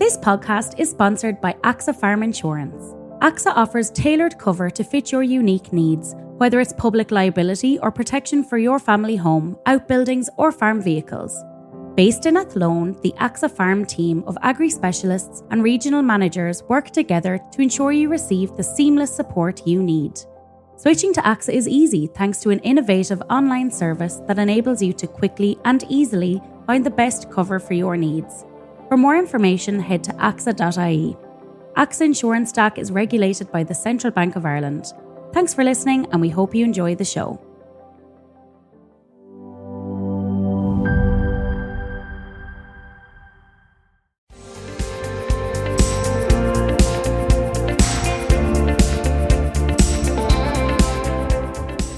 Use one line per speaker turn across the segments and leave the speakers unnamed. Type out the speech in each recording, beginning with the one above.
This podcast is sponsored by AXA Farm Insurance. AXA offers tailored cover to fit your unique needs, whether it's public liability or protection for your family home, outbuildings or farm vehicles. Based in Athlone, the AXA Farm team of agri-specialists and regional managers work together to ensure you receive the seamless support you need. Switching to AXA is easy thanks to an innovative online service that enables you to quickly and easily find the best cover for your needs. For more information, head to AXA.ie. AXA Insurance DAC is regulated by the Central Bank of Ireland. Thanks for listening, and we hope you enjoy the show.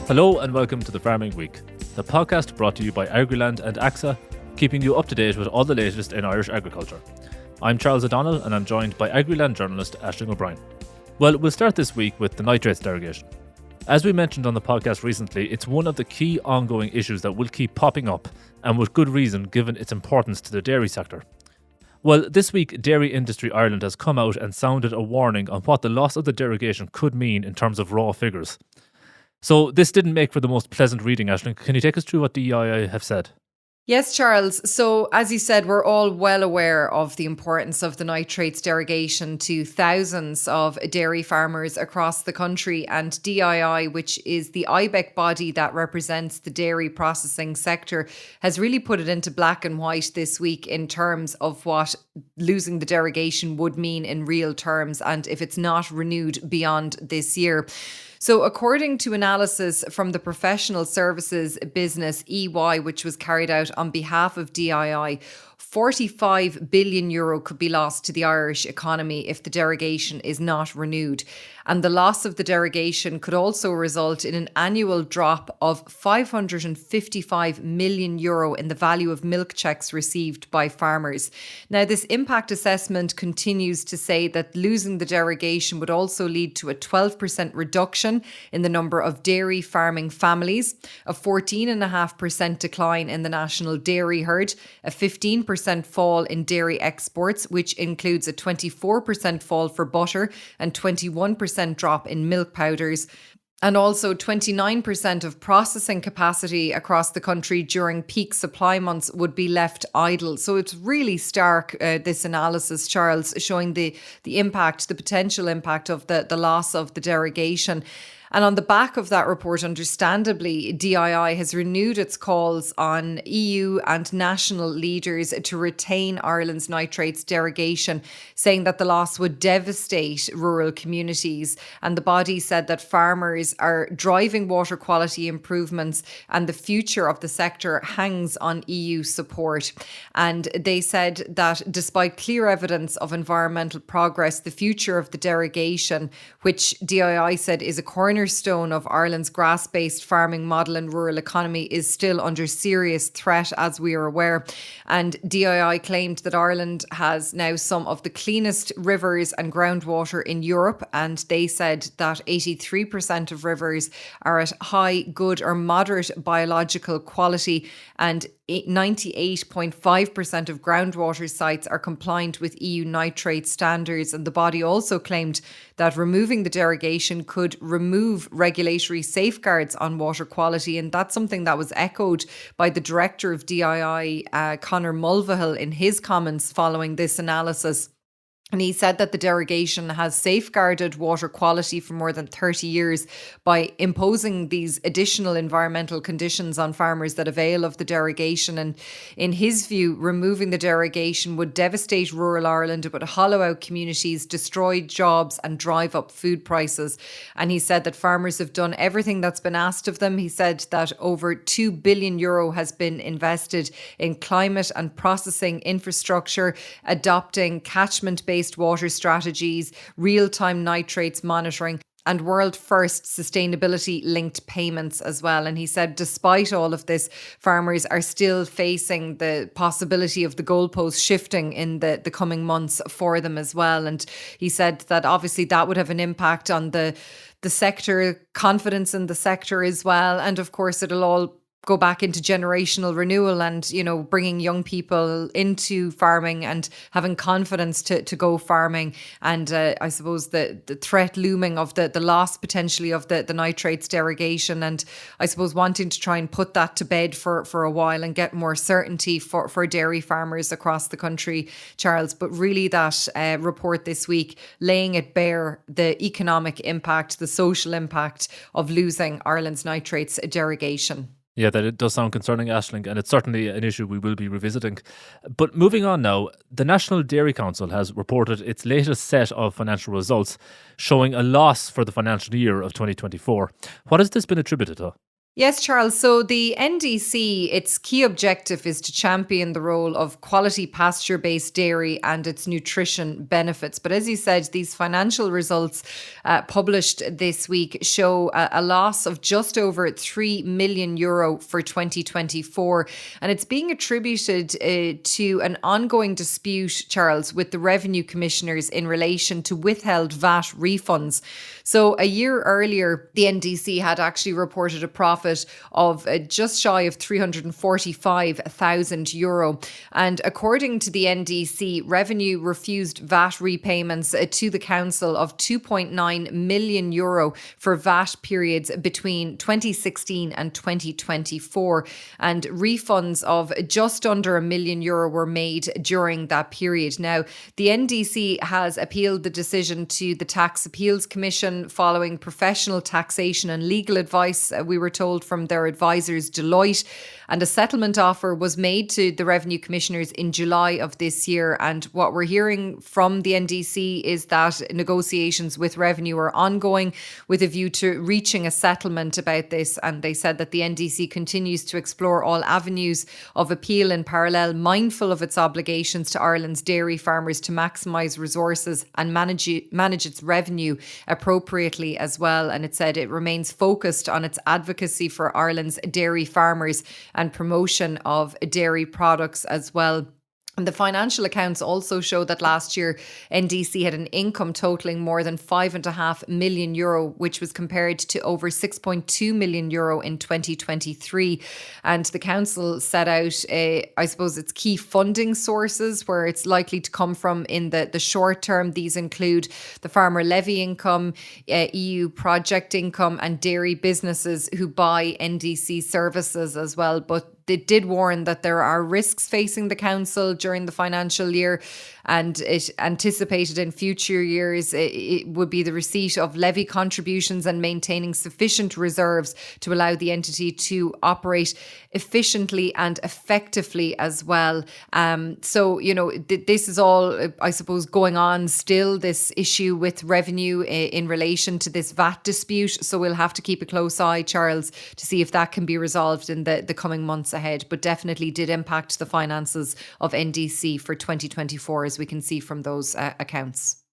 Hello and welcome to the Farming Week, the podcast brought to you by Agriland and AXA, keeping you up to date with all the latest in Irish agriculture. I'm Charles O'Donnell and I'm joined by Agriland journalist Aisling O'Brien. Well, we'll start this week with the nitrates derogation. As we mentioned on the podcast recently, it's one of the key ongoing issues that will keep popping up, and with good reason given its importance to the dairy sector. Well, this week Dairy Industry Ireland has come out and sounded a warning on what the loss of the derogation could mean in terms of raw figures. So this didn't make for the most pleasant reading, Aisling. Can you take us through what the EII have said?
Yes, Charles. So, as you said, we're all well aware of the importance of the nitrates derogation to thousands of dairy farmers across the country, and DII, which is the IBEC body that represents the dairy processing sector, has really put it into black and white this week in terms of what losing the derogation would mean in real terms and if it's not renewed beyond this year. So according to analysis from the professional services business EY, which was carried out on behalf of DII, €45 billion could be lost to the Irish economy if the derogation is not renewed. And the loss of the derogation could also result in an annual drop of €555 million in the value of milk cheques received by farmers. Now, this impact assessment continues to say that losing the derogation would also lead to a 12% reduction in the number of dairy farming families, a 14.5% decline in the national dairy herd, a 15% fall in dairy exports, which includes a 24% fall for butter and 21% drop in milk powders, and also 29% of processing capacity across the country during peak supply months would be left idle. So it's really stark, this analysis, Charles, showing the impact, the potential impact of the loss of the derogation. And on the back of that report, understandably, DII has renewed its calls on EU and national leaders to retain Ireland's nitrates derogation, saying that the loss would devastate rural communities. And the body said that farmers are driving water quality improvements and the future of the sector hangs on EU support. And they said that despite clear evidence of environmental progress, the future of the derogation, which DII said is a cornerstone of Ireland's grass-based farming model and rural economy, is still under serious threat, as we are aware. And DII claimed that Ireland has now some of the cleanest rivers and groundwater in Europe, and they said that 83% of rivers are at high, good or moderate biological quality, and 98.5% of groundwater sites are compliant with EU nitrate standards. And the body also claimed that removing the derogation could remove regulatory safeguards on water quality. And that's something that was echoed by the director of DII, Conor Mulvihill, in his comments following this analysis. And he said that the derogation has safeguarded water quality for more than 30 years by imposing these additional environmental conditions on farmers that avail of the derogation. And in his view, removing the derogation would devastate rural Ireland. It would hollow out communities, destroy jobs and drive up food prices. And he said that farmers have done everything that's been asked of them. He said that over €2 billion has been invested in climate and processing infrastructure, adopting catchment-based water strategies, real-time nitrates monitoring, and world-first sustainability-linked payments as well. And he said despite all of this, farmers are still facing the possibility of the goalposts shifting in the coming months for them as well. And he said that obviously that would have an impact on the sector, confidence in the sector as well. And of course, it'll all go back into generational renewal and, bringing young people into farming and having confidence to go farming. And I suppose the threat looming of the loss potentially of the nitrates derogation, and I suppose wanting to try and put that to bed for a while and get more certainty for dairy farmers across the country, Charles. But really that report this week laying it bare, the economic impact, the social impact of losing Ireland's nitrates derogation.
Yeah, that it does sound concerning, Aisling, and it's certainly an issue we will be revisiting. But moving on now, the National Dairy Council has reported its latest set of financial results showing a loss for the financial year of 2024. What has this been attributed to?
Yes, Charles. So the NDC, its key objective is to champion the role of quality pasture-based dairy and its nutrition benefits. But as you said, these financial results published this week show a loss of just over €3 million for 2024. And it's being attributed to an ongoing dispute, Charles, with the revenue commissioners in relation to withheld VAT refunds. So a year earlier, the NDC had actually reported a profit of just shy of €345,000. And according to the NDC, revenue refused VAT repayments to the council of €2.9 million for VAT periods between 2016 and 2024. And refunds of just under €1 million were made during that period. Now, the NDC has appealed the decision to the Tax Appeals Commission following professional taxation and legal advice, we were told, from their advisors Deloitte, and a settlement offer was made to the revenue commissioners in July of this year. And what we're hearing from the NDC is that negotiations with revenue are ongoing with a view to reaching a settlement about this. And they said that the NDC continues to explore all avenues of appeal in parallel, mindful of its obligations to Ireland's dairy farmers to maximise resources and manage its revenue appropriately as well. And it said it remains focused on its advocacy for Ireland's dairy farmers and promotion of dairy products as well. And the financial accounts also show that last year NDC had an income totaling more than €5.5 million, which was compared to over €6.2 million in 2023. And the council set out, I suppose, its key funding sources where it's likely to come from in the short term. These include the farmer levy income, EU project income, and dairy businesses who buy NDC services as well. But it did warn that there are risks facing the council during the financial year, and it anticipated in future years it would be the receipt of levy contributions and maintaining sufficient reserves to allow the entity to operate efficiently and effectively as well. So, this is all, I suppose, going on still, this issue with revenue in relation to this VAT dispute. So we'll have to keep a close eye, Charles, to see if that can be resolved in the coming months ahead, but definitely did impact the finances of NDC for 2024, as we can see from those accounts.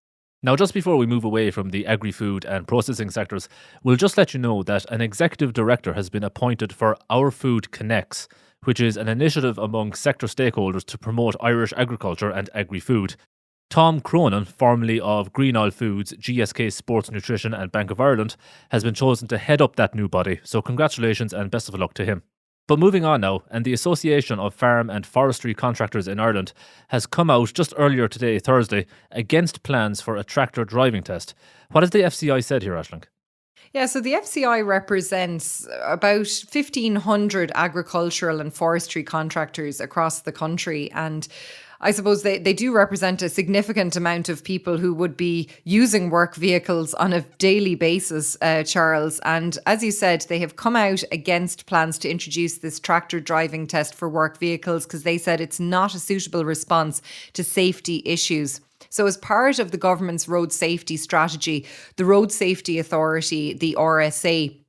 Now, just before we move away from the agri-food and processing sectors, we'll just let you know that an executive director has been appointed for Our Food Connects, which is an initiative among sector stakeholders to promote Irish agriculture and agri-food. Tom Cronin, formerly of Green Oil Foods, GSK Sports Nutrition and Bank of Ireland, has been chosen to head up that new body, so congratulations and best of luck to him. But moving on now, and the Association of Farm and Forestry Contractors in Ireland has come out just earlier today, Thursday, against plans for a tractor driving test. What has the FCI said here, Aisling?
Yeah, so the FCI represents about 1,500 agricultural and forestry contractors across the country, and I suppose they do represent a significant amount of people who would be using work vehicles on a daily basis, Charles. And as you said, they have come out against plans to introduce this tractor driving test for work vehicles because they said it's not a suitable response to safety issues. So as part of the government's road safety strategy, the Road Safety Authority, the RSA,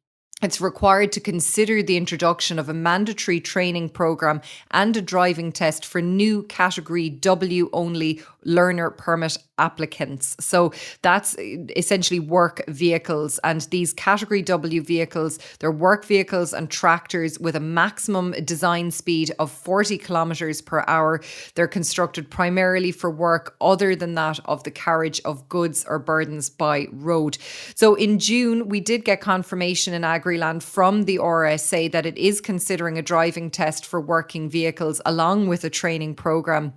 it's required to consider the introduction of a mandatory training programme and a driving test for new Category W only learner permit applicants. So that's essentially work vehicles, and these category W vehicles, they're work vehicles and tractors with a maximum design speed of 40 kilometers per hour. They're constructed primarily for work other than that of the carriage of goods or burdens by road. So in June, we did get confirmation in Agriland from the RSA that it is considering a driving test for working vehicles along with a training programme.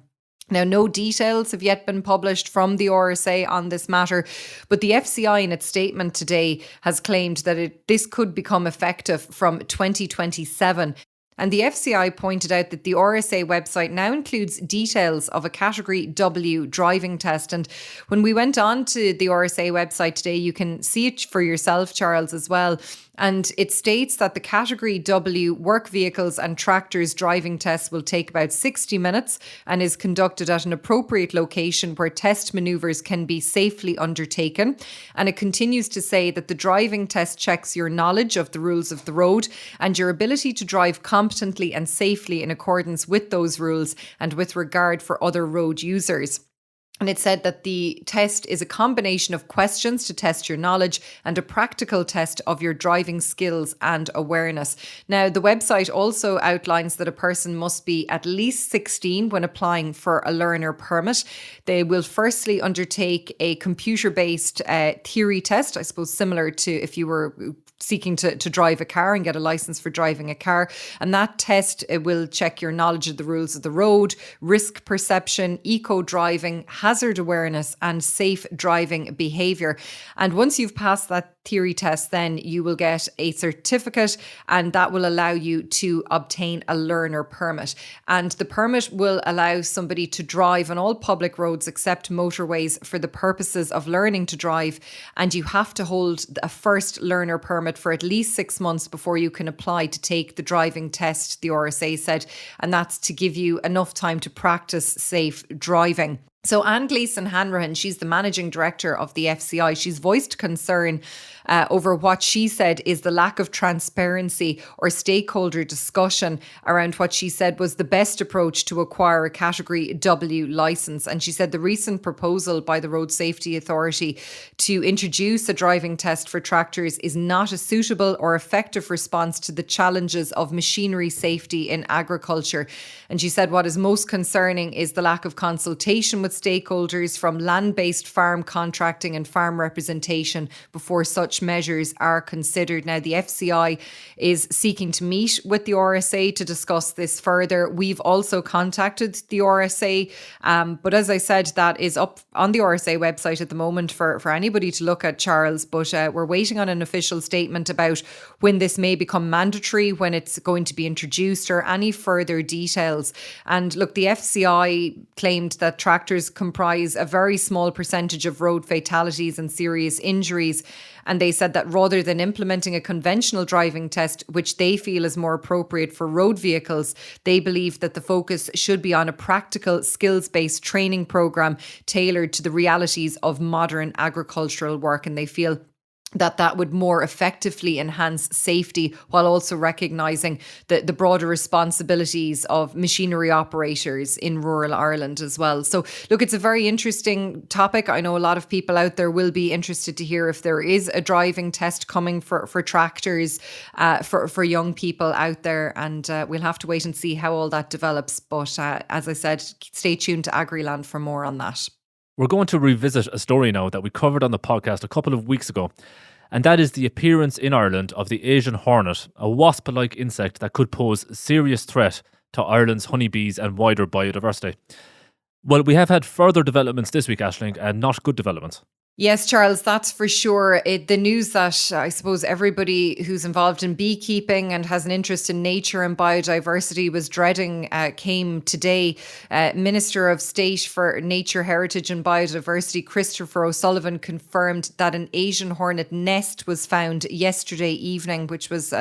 Now, no details have yet been published from the RSA on this matter, but the FCI in its statement today has claimed that this could become effective from 2027. And the FCI pointed out that the RSA website now includes details of a Category W driving test. And when we went on to the RSA website today, you can see it for yourself, Charles, as well. And it states that the Category W work vehicles and tractors driving test will take about 60 minutes and is conducted at an appropriate location where test manoeuvres can be safely undertaken. And it continues to say that the driving test checks your knowledge of the rules of the road and your ability to drive competently and safely in accordance with those rules and with regard for other road users. And it said that the test is a combination of questions to test your knowledge and a practical test of your driving skills and awareness. Now, the website also outlines that a person must be at least 16 when applying for a learner permit. They will firstly undertake a computer-based theory test, I suppose similar to if you were seeking to drive a car and get a license for driving a car. And that test will check your knowledge of the rules of the road, risk perception, eco-driving, hazard awareness, and safe driving behaviour. And once you've passed that theory test, then you will get a certificate, and that will allow you to obtain a learner permit. And the permit will allow somebody to drive on all public roads except motorways for the purposes of learning to drive. And you have to hold a first learner permit for at least 6 months before you can apply to take the driving test, the RSA said. And that's to give you enough time to practice safe driving. So Anne Gleeson-Hanrahan, she's the managing director of the FCI. She's voiced concern over what she said is the lack of transparency or stakeholder discussion around what she said was the best approach to acquire a Category W licence. And she said the recent proposal by the Road Safety Authority to introduce a driving test for tractors is not a suitable or effective response to the challenges of machinery safety in agriculture. And she said what is most concerning is the lack of consultation with stakeholders from land-based farm contracting and farm representation before such measures are considered. Now, the FCI is seeking to meet with the RSA to discuss this further. We've also contacted the RSA, but as I said, that is up on the RSA website at the moment for anybody to look at, Charles. But we're waiting on an official statement about when this may become mandatory, when it's going to be introduced, or any further details. And look, the FCI claimed that tractors comprise a very small percentage of road fatalities and serious injuries. And they said that rather than implementing a conventional driving test, which they feel is more appropriate for road vehicles, they believe that the focus should be on a practical skills-based training programme tailored to the realities of modern agricultural work. And they feel that would more effectively enhance safety while also recognising the broader responsibilities of machinery operators in rural Ireland as well. So look, it's a very interesting topic. I know a lot of people out there will be interested to hear if there is a driving test coming for tractors for young people out there, and we'll have to wait and see how all that develops. But as I said, stay tuned to Agriland for more on that.
We're going to revisit a story now that we covered on the podcast a couple of weeks ago, and that is the appearance in Ireland of the Asian hornet, a wasp-like insect that could pose a serious threat to Ireland's honeybees and wider biodiversity. Well, we have had further developments this week, Aisling, and not good developments.
Yes, Charles, that's for sure. The news that I suppose everybody who's involved in beekeeping and has an interest in nature and biodiversity was dreading came today. Minister of State for Nature, Heritage and Biodiversity, Christopher O'Sullivan, confirmed that an Asian hornet nest was found yesterday evening, which was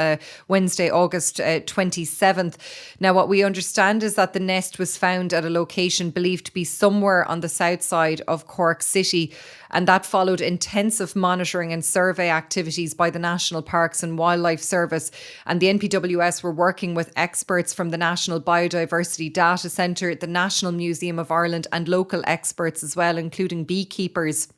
Wednesday, August 27th. Now, what we understand is that the nest was found at a location believed to be somewhere on the south side of Cork City. And that followed intensive monitoring and survey activities by the National Parks and Wildlife Service. And the NPWS were working with experts from the National Biodiversity Data Centre, the National Museum of Ireland, and local experts as well, including beekeepers.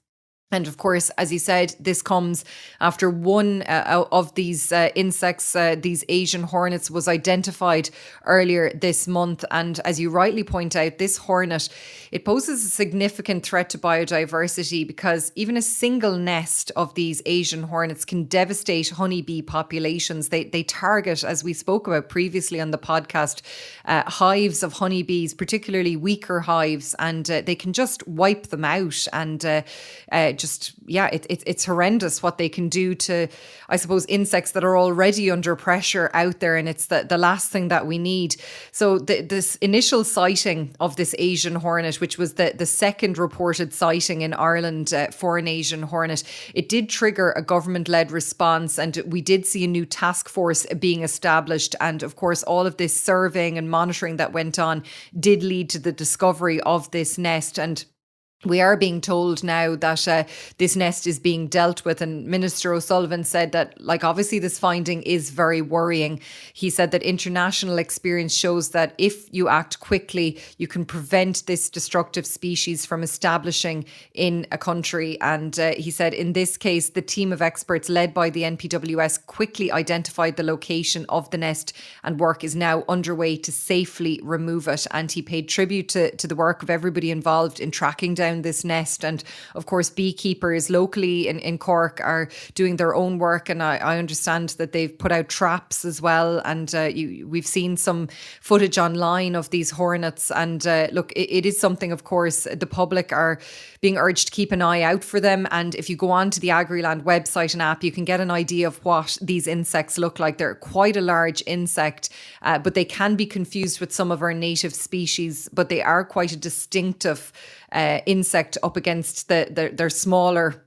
And of course, as you said, this comes after one of these insects, these Asian hornets, was identified earlier this month. And as you rightly point out, this hornet, it poses a significant threat to biodiversity because even a single nest of these Asian hornets can devastate honeybee populations. They target, as we spoke about previously on the podcast, hives of honeybees, particularly weaker hives, and they can just wipe them out and it's horrendous what they can do to, I suppose, insects that are already under pressure out there. And it's the last thing that we need. So this initial sighting of this Asian hornet, which was the second reported sighting in Ireland for an Asian hornet, it did trigger a government-led response. And we did see a new task force being established. And of course, all of this surveying and monitoring that went on did lead to the discovery of this nest. And we are being told now that this nest is being dealt with, and Minister O'Sullivan said that, obviously this finding is very worrying. He said that international experience shows that if you act quickly, you can prevent this destructive species from establishing in a country. And he said in this case, the team of experts led by the NPWS quickly identified the location of the nest, and work is now underway to safely remove it. And he paid tribute to the work of everybody involved in tracking down this nest. And of course, beekeepers locally in Cork are doing their own work. And I understand that they've put out traps as well. And we've seen some footage online of these hornets. And look, it is something, of course, the public are being urged to keep an eye out for them. And if you go on to the Agriland website and app, you can get an idea of what these insects look like. They're quite a large insect, but they can be confused with some of our native species, but they are quite a distinctive insect up against their smaller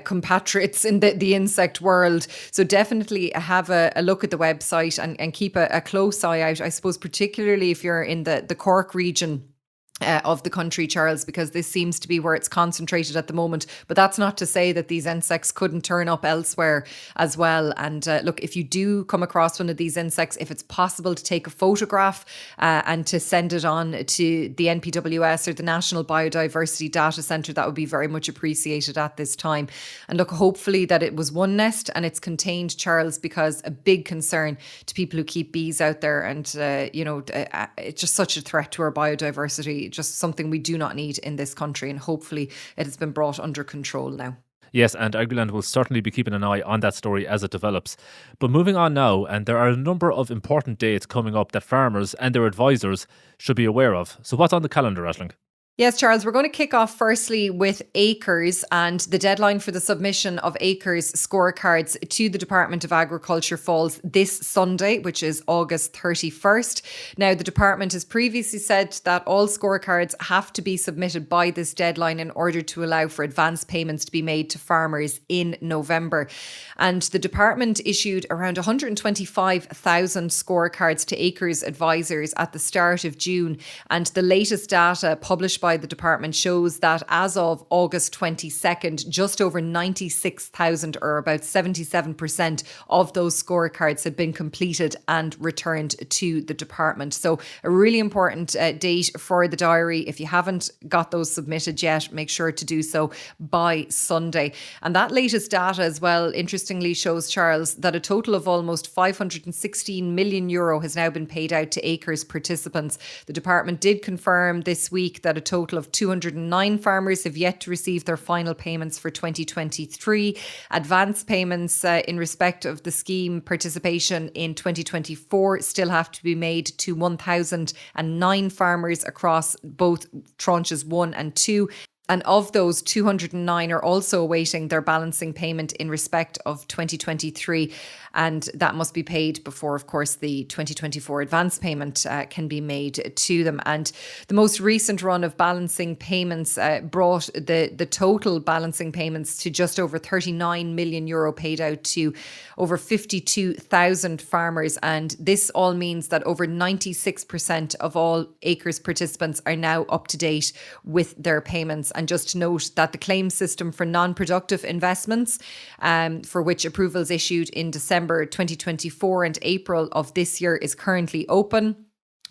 compatriots in the insect world. So definitely have a look at the website and keep a close eye out, I suppose, particularly if you're in the Cork region of the country, Charles, because this seems to be where it's concentrated at the moment. But that's not to say that these insects couldn't turn up elsewhere as well. And look, if you do come across one of these insects, if it's possible to take a photograph and to send it on to the NPWS or the National Biodiversity Data Centre, that would be very much appreciated at this time. And look, hopefully that it was one nest and it's contained, Charles, because a big concern to people who keep bees out there. And, it's just such a threat to our biodiversity, just something we do not need in this country. And hopefully it has been brought under control now.
Yes, and Agriland will certainly be keeping an eye on that story as it develops. But moving on now, and there are a number of important dates coming up that farmers and their advisors should be aware of. So what's on the calendar, Aisling?
Yes, Charles, we're going to kick off firstly with acres, and the deadline for the submission of acres scorecards to the Department of Agriculture falls this Sunday, which is August 31st. Now, the department has previously said that all scorecards have to be submitted by this deadline in order to allow for advance payments to be made to farmers in November. And the department issued around 125,000 scorecards to acres advisors at the start of June, and the latest data published by the department shows that as of August 22nd, just over 96,000, or about 77% of those scorecards had been completed and returned to the department. So a really important date for the diary. If you haven't got those submitted yet, make sure to do so by Sunday. And that latest data as well, interestingly, shows, Charles, that a total of almost €516 million has now been paid out to acres participants. The department did confirm this week that a total of 209 farmers have yet to receive their final payments for 2023. Advance payments in respect of the scheme participation in 2024 still have to be made to 1,009 farmers across both tranches 1 and 2. And of those, 209 are also awaiting their balancing payment in respect of 2023. And that must be paid before, of course, the 2024 advance payment can be made to them. And the most recent run of balancing payments brought the total balancing payments to just over €39 million paid out to over 52,000 farmers. And this all means that over 96% of all acres participants are now up to date with their payments. And just to note that the claim system for non-productive investments, for which approvals issued in December 2024 and April of this year, is currently open.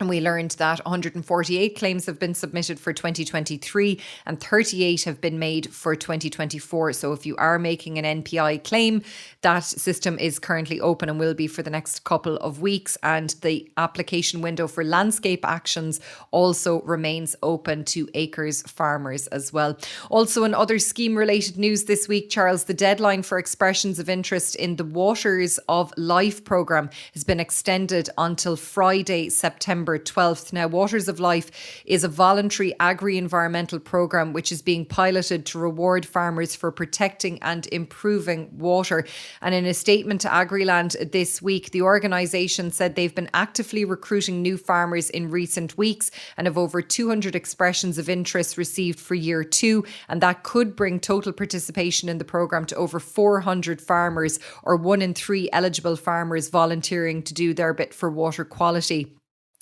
And we learned that 148 claims have been submitted for 2023 and 38 have been made for 2024. So if you are making an NPI claim, that system is currently open and will be for the next couple of weeks. And the application window for landscape actions also remains open to acres farmers as well. Also, in other scheme related news this week, Charles, the deadline for expressions of interest in the Waters of Life programme has been extended until Friday, September 12th. Now, Waters of Life is a voluntary agri-environmental programme which is being piloted to reward farmers for protecting and improving water. And in a statement to Agriland this week, the organisation said they've been actively recruiting new farmers in recent weeks and have over 200 expressions of interest received for year 2. And that could bring total participation in the programme to over 400 farmers, or 1 in 3 eligible farmers volunteering to do their bit for water quality.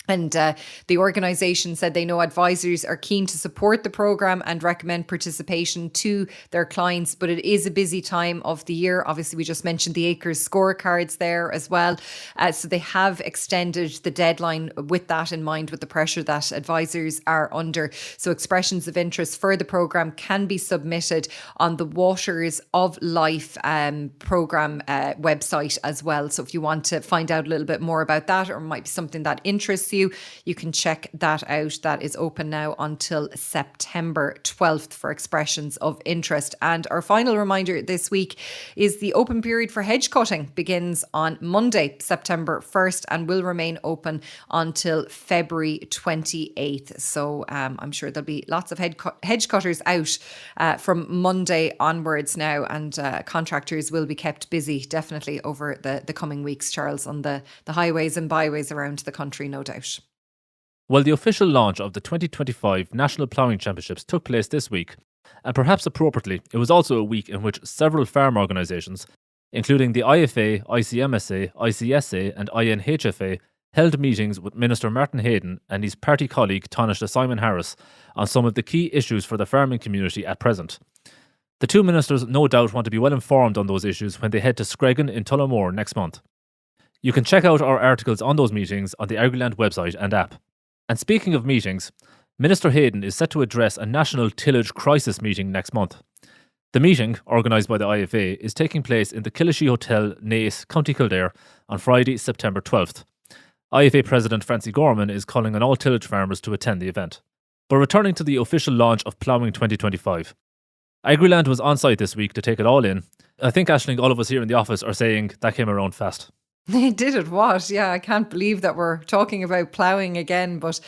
And the organisation said they know advisors are keen to support the programme and recommend participation to their clients, but it is a busy time of the year. Obviously, we just mentioned the acres scorecards there as well. So they have extended the deadline with that in mind, with the pressure that advisors are under. So expressions of interest for the programme can be submitted on the Waters of Life programme website as well. So if you want to find out a little bit more about that, or might be something that interests you, you can check that out. That is open now until September 12th for expressions of interest. And our final reminder this week is the open period for hedge cutting begins on Monday, September 1st, and will remain open until February 28th. So I'm sure there'll be lots of hedge cutters out from Monday onwards now, and contractors will be kept busy definitely over the coming weeks, Charles, on the highways and byways around the country, no doubt.
Well, the official launch of the 2025 National Ploughing Championships took place this week, and perhaps appropriately, it was also a week in which several farm organisations, including the IFA, ICMSA, ICSA and INHFA, held meetings with Minister Martin Hayden and his party colleague Taoiseach Simon Harris on some of the key issues for the farming community at present. The two ministers no doubt want to be well informed on those issues when they head to Screggan in Tullamore next month. You can check out our articles on those meetings on the Agriland website and app. And speaking of meetings, Minister Hayden is set to address a national tillage crisis meeting next month. The meeting, organised by the IFA, is taking place in the Killashee Hotel, Naas, County Kildare, on Friday, September 12th. IFA President Francie Gorman is calling on all tillage farmers to attend the event. But returning to the official launch of Ploughing 2025, Agriland was on site this week to take it all in. I think, Aisling, all of us here in the office are saying that came around fast.
They did it what? Yeah, I can't believe that we're talking about ploughing again. But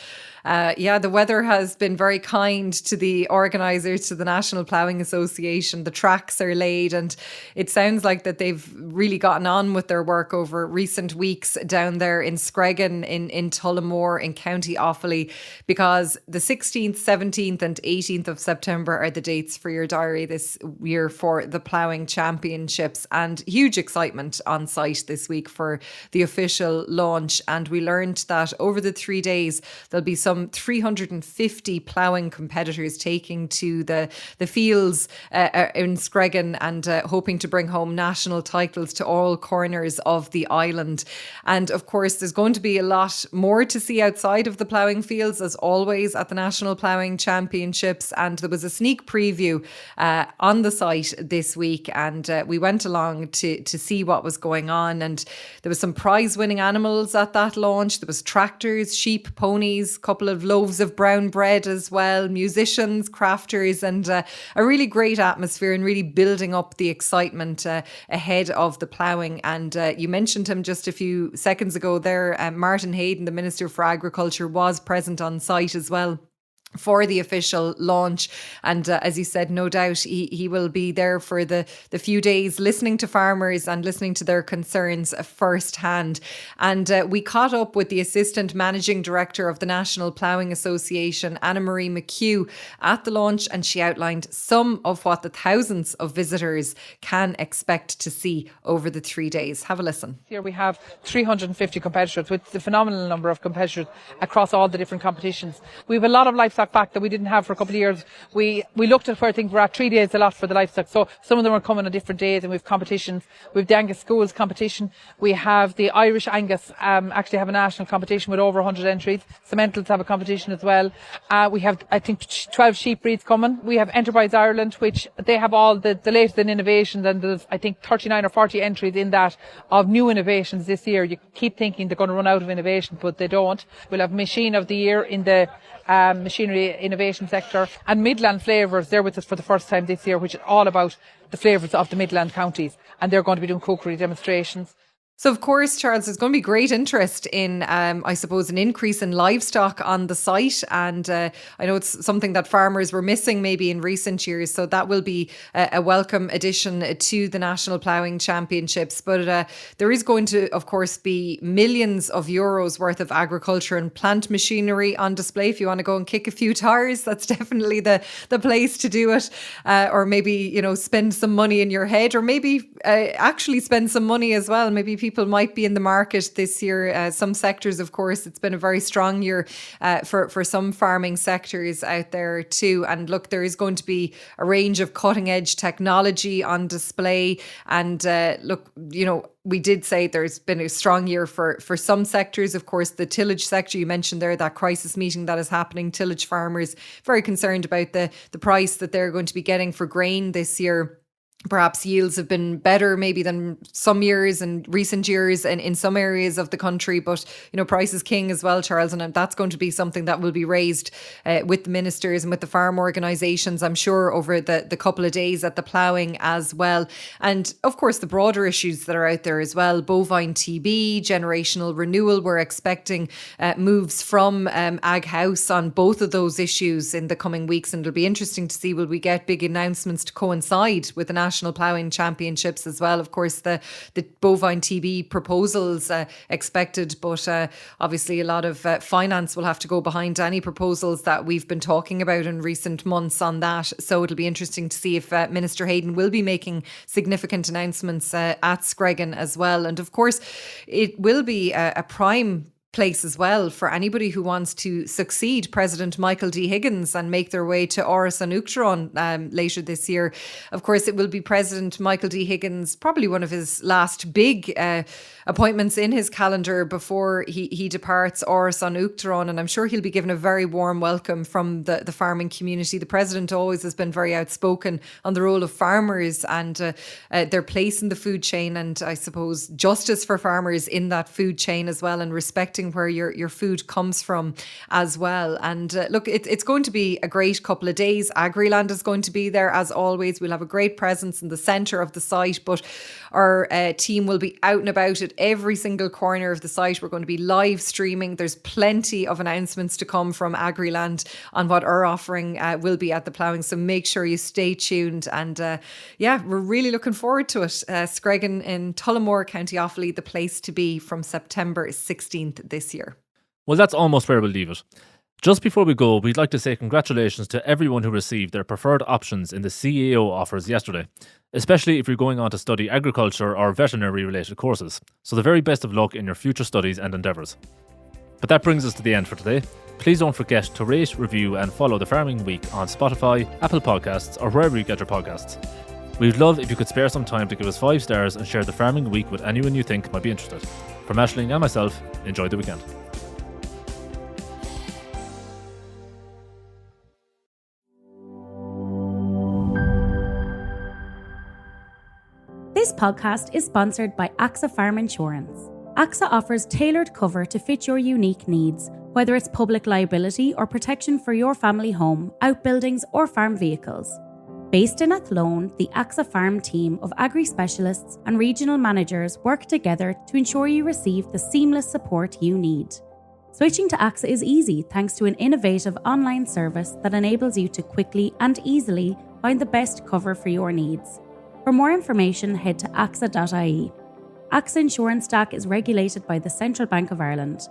the weather has been very kind to the organisers, to the National Ploughing Association. The tracks are laid and it sounds like that they've really gotten on with their work over recent weeks down there in Screggan, in Tullamore, in County Offaly, because the 16th, 17th and 18th of September are the dates for your diary this year for the Ploughing Championships, and huge excitement on site this week for the official launch. And we learned that over the 3 days there'll be some 350 ploughing competitors taking to the fields in Screggan and hoping to bring home national titles to all corners of the island. And of course there's going to be a lot more to see outside of the ploughing fields, as always at the National Ploughing Championships. And there was a sneak preview on the site this week, and we went along to see what was going on. And there was some prize winning animals at that launch. There was tractors, sheep, ponies, a couple of loaves of brown bread as well, musicians, crafters, and a really great atmosphere and really building up the excitement ahead of the ploughing. And you mentioned him just a few seconds ago there. Martin Hayden, the Minister for Agriculture, was present on site as well for the official launch. And as you said, no doubt he will be there for the few days listening to farmers and listening to their concerns firsthand. And we caught up with the Assistant Managing Director of the National Ploughing Association, Anna-Marie McHugh, at the launch, and she outlined some of what the thousands of visitors can expect to see over the 3 days. Have a listen.
Here we have 350 competitors, with a phenomenal number of competitors across all the different competitions. We have a lot of livestock livestock back that we didn't have for a couple of years. We looked at where things were at 3 days a lot for the livestock. So some of them are coming on different days, and we've competitions. We've the Angus Schools competition. We have the Irish Angus actually have a national competition with over 100 entries. Sementals have a competition as well. We have, I think, 12 sheep breeds coming. We have Enterprise Ireland, which they have all the latest in innovations, and there's, I think, 39 or 40 entries in that of new innovations this year. You keep thinking they're going to run out of innovation, but they don't. We'll have Machine of the Year in the machinery innovation sector, and Midland Flavours, they're with us for the first time this year, which is all about the flavours of the Midland counties, and they're going to be doing cookery demonstrations.
So, of course, Charles, there's going to be great interest in, I suppose, an increase in livestock on the site. And I know it's something that farmers were missing maybe in recent years. So that will be a welcome addition to the National Ploughing Championships. But there is going to, of course, be millions of euros worth of agriculture and plant machinery on display. If you want to go and kick a few tires, that's definitely the place to do it. Or maybe, spend some money in your head, or maybe actually spend some money as well. Maybe people might be in the market this year. Some sectors, of course, it's been a very strong year for some farming sectors out there too. And look, there is going to be a range of cutting edge technology on display. And look, we did say there's been a strong year for some sectors. Of course, the tillage sector, you mentioned there, that crisis meeting that is happening. Tillage farmers very concerned about the price that they're going to be getting for grain this year. Perhaps yields have been better maybe than some years and recent years in some areas of the country. But, price is king as well, Charles. And that's going to be something that will be raised with the ministers and with the farm organisations, I'm sure, over the couple of days at the ploughing as well. And, of course, the broader issues that are out there as well. Bovine TB, generational renewal. We're expecting moves from Ag House on both of those issues in the coming weeks. And it'll be interesting to see, will we get big announcements to coincide with the National Ploughing Championships as well. Of course, the bovine TB proposals expected, but obviously a lot of finance will have to go behind any proposals that we've been talking about in recent months on that. So it'll be interesting to see if Minister Hayden will be making significant announcements at Screggan as well. And of course, it will be a prime place as well for anybody who wants to succeed President Michael D. Higgins and make their way to Áras an Uachtaráin later this year. Of course, it will be President Michael D. Higgins, probably one of his last big appointments in his calendar before he departs Áras an Uachtaráin, and I'm sure he'll be given a very warm welcome from the farming community. The President always has been very outspoken on the role of farmers and their place in the food chain, and I suppose justice for farmers in that food chain as well, and respecting where your food comes from as well. And look, it's going to be a great couple of days. Agriland is going to be there as always. We'll have a great presence in the centre of the site, but our team will be out and about at every single corner of the site. We're going to be live streaming. There's plenty of announcements to come from Agriland on what our offering will be at the ploughing. So make sure you stay tuned. And we're really looking forward to it. Screggan in Tullamore, County Offaly, the place to be from September 16th this year.
Well, that's almost where we'll leave it. Just before we go, we'd like to say congratulations to everyone who received their preferred options in the CAO offers yesterday, especially if you're going on to study agriculture or veterinary related courses. So the very best of luck in your future studies and endeavours. But that brings us to the end for today. Please don't forget to rate, review and follow The Farming Week on Spotify, Apple Podcasts or wherever you get your podcasts. We'd love if you could spare some time to give us 5 stars and share The Farming Week with anyone you think might be interested. From Aisling and myself, enjoy the weekend.
This podcast is sponsored by AXA Farm Insurance. AXA offers tailored cover to fit your unique needs, whether it's public liability or protection for your family home, outbuildings or farm vehicles. Based in Athlone, the AXA Farm team of agri-specialists and regional managers work together to ensure you receive the seamless support you need. Switching to AXA is easy thanks to an innovative online service that enables you to quickly and easily find the best cover for your needs. For more information, head to AXA.ie. AXA Insurance Stack is regulated by the Central Bank of Ireland.